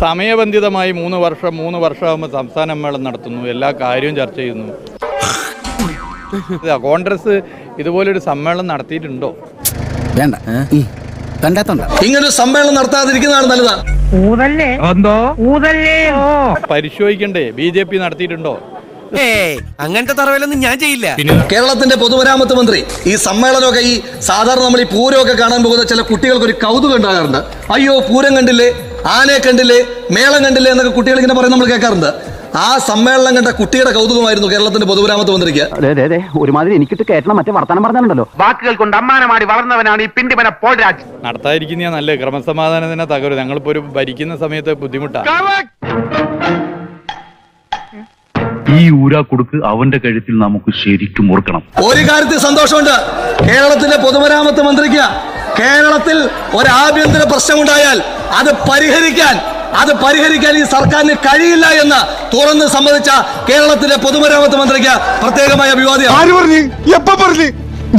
സമയബന്ധിതമായി 3 വർഷമാകുമ്പോൾ സംസ്ഥാന സമ്മേളനം നടത്തുന്നു, എല്ലാ കാര്യവും ചർച്ച ചെയ്യുന്നു. കോൺഗ്രസ് ഇതുപോലൊരു സമ്മേളനം നടത്തിയിട്ടുണ്ടോ? വേണ്ട, കണ്ടാത്തോണ്ട. ഇങ്ങനൊരു സമ്മേളനം നടത്താതിരിക്കുന്നതാണ് നല്ലതാണ്. പരിശോധിക്കണ്ടേ? BJP നടത്തിയിട്ടുണ്ടോ? അങ്ങനത്തെ തറവിലൊന്നും ഞാൻ ചെയ്യില്ല. കേരളത്തിന്റെ പൊതുമരാമത്ത് മന്ത്രി ഈ സമ്മേളനമൊക്കെ ഈ സാധാരണ നമ്മൾ ഈ പൂരമൊക്കെ കാണാൻ പോകുന്ന ചില കുട്ടികൾക്ക് ഒരു കൗതുകം ഉണ്ടാകാറുണ്ട്. അയ്യോ പൂരം കണ്ടില്ലേ, ആനയെ കണ്ടില്ലേ, മേളം കണ്ടില്ലേ എന്നൊക്കെ കുട്ടികൾ ഇങ്ങനെ പറയുന്നത് നമ്മൾ കേൾക്കാറുണ്ട്. ആ സമ്മേളനം കണ്ട കുട്ടിയുടെ കൗതുകമായിരുന്നു കേരളത്തിന്റെ പൊതുമരാമത്ത് മന്ത്രിക്ക്. ഒരുമാതിരി എനിക്കിട്ട് കേട്ടണം മറ്റേ വർത്തമാനം പറഞ്ഞാലുണ്ടല്ലോ. വാക്കുകൾ കൊണ്ട് അമ്മാനമാടി വളർന്നവനാണ് ഈ പിണ്ടിമന പോൾരാജ്. നടത്താതിരിക്കുന്ന നല്ല ക്രമസമാധാനത്തിനെ തകരും. ഞങ്ങളിപ്പോ ഒരു ഭരിക്കുന്ന സമയത്ത് ബുദ്ധിമുട്ടാണ്. ഈ ഊരാക്കുടുക്ക് അവന്റെ കഴുത്തിൽ നമുക്ക് ശരിക്കും ഓർക്കണം. ഒരു കാര്യത്തിൽ സന്തോഷമുണ്ട്, കേരളത്തിന്റെ പൊതുമരാമത്ത് മന്ത്രിക്ക് കേരളത്തിൽ ഒരു ആഭ്യന്തര പ്രശ്നമുണ്ടായാൽ അത് പരിഹരിക്കാൻ ഈ സർക്കാരിന് കഴിയില്ല എന്ന് തുറന്ന് സമ്മതിച്ച കേരളത്തിന്റെ പൊതുമരാമത്ത് മന്ത്രിക്ക് പ്രത്യേകമായ അഭിവാദ്യം.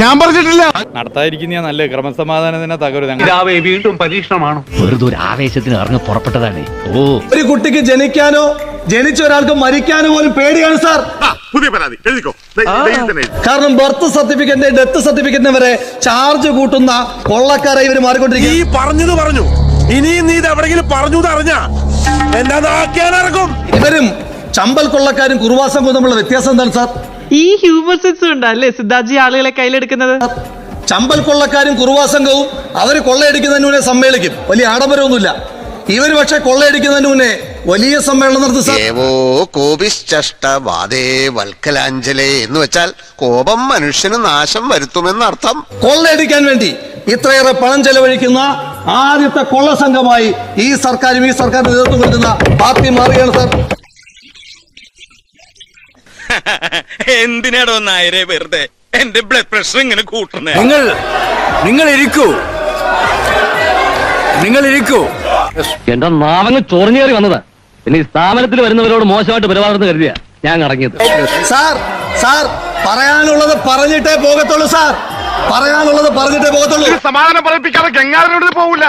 ഞാൻ പറഞ്ഞിട്ടില്ല. നടത്താതിരിക്കുന്ന നല്ല ക്രമസമാധാനത്തിനെ തകരും. വീണ്ടും പരീക്ഷണമാണ്. വെറുതെ ഒരു ആവേശത്തിന് ഇറങ്ങി പുറപ്പെട്ടതാണ്. ഒരു കുട്ടിക്ക് ജനിക്കാനോ ജനിച്ച ഒരാൾക്ക് മരിക്കാനോ പോലും പേടിയാണ് സാർ. പുതിയ പരാതി എഴുതിക്കോ. കാരണം ബർത്ത് സർട്ടിഫിക്കറ്റിന്റെ ഡെത്ത് സർട്ടിഫിക്കറ്റിനെ വരെ ചാർജ് കൂട്ടുന്ന കൊള്ളക്കാരെ ഇവർ മാറിക്കൊണ്ടിരിക്കും. ഈ പറഞ്ഞത് പറഞ്ഞു, ഇനിയും നീ ഇത് എവിടെയെങ്കിലും പറഞ്ഞു അറിഞ്ഞാ എന്താ നാക്കിയാനിറക്കും. ഇവരും ചമ്പൽ കൊള്ളക്കാരും കുറുവാസം തമ്മിലുള്ള വ്യത്യാസം എന്താണ് സാർ? ഈ ഹ്യൂമർ സെൻസ് ഉണ്ടല്ലേ സിദ്ധാർത്ഥി ആളുകളെ കയ്യിലെടുക്കുന്നത്? ചമ്പൽ കൊള്ളക്കാരും കുറുവാസംഘവും അവര് കൊള്ളയടിക്കുന്നതിന് മുന്നേ സമ്മേളിക്കും, വലിയ ആഡംബരമൊന്നുമില്ല. ഇവര് പക്ഷെ കൊള്ളയടിക്കുന്നതിന് മുന്നേ വലിയ സമ്മേളനം നടത്തും സാർ. എന്ന് വെച്ചാൽ കോപം മനുഷ്യന് നാശം വരുത്തുമെന്നർത്ഥം. കൊള്ളയടിക്കാൻ വേണ്ടി ഇത്രയേറെ പണം ചെലവഴിക്കുന്ന ആദ്യത്തെ കൊള്ള സംഘമായി ഈ സർക്കാരും ഈ സർക്കാരിന് നേതൃത്വം കൊടുക്കുന്ന പാർട്ടി മാറുകയാണ് സാർ. എന്തിനാടോ നായരെ വെറുതെ എന്റെ ബ്ലഡ് പ്രഷർ ഇങ്ങനെ കൂട്ടുന്നേ? നിങ്ങൾ ഇരിക്കൂ. എന്റെ നാവങ്ങ് ചൊറിഞ്ഞേറി വന്നതാ. പിന്നെ ഈ സ്ഥാപനത്തിൽ വരുന്നവരോട് മോശമായിട്ട് പെരുമാറുന്ന കരുതിയാ ഞാൻ ഇറങ്ങിയത്. സാർ പറയാനുള്ളത് പറഞ്ഞിട്ടേ പോകത്തുള്ളൂ. സാർ പറയാനുള്ളത് പറഞ്ഞിട്ടേ പോകത്തുള്ളൂ. സമാധാനം പറയിപ്പിക്കാതെ ഗംഗാധരനോട് പോവില്ല.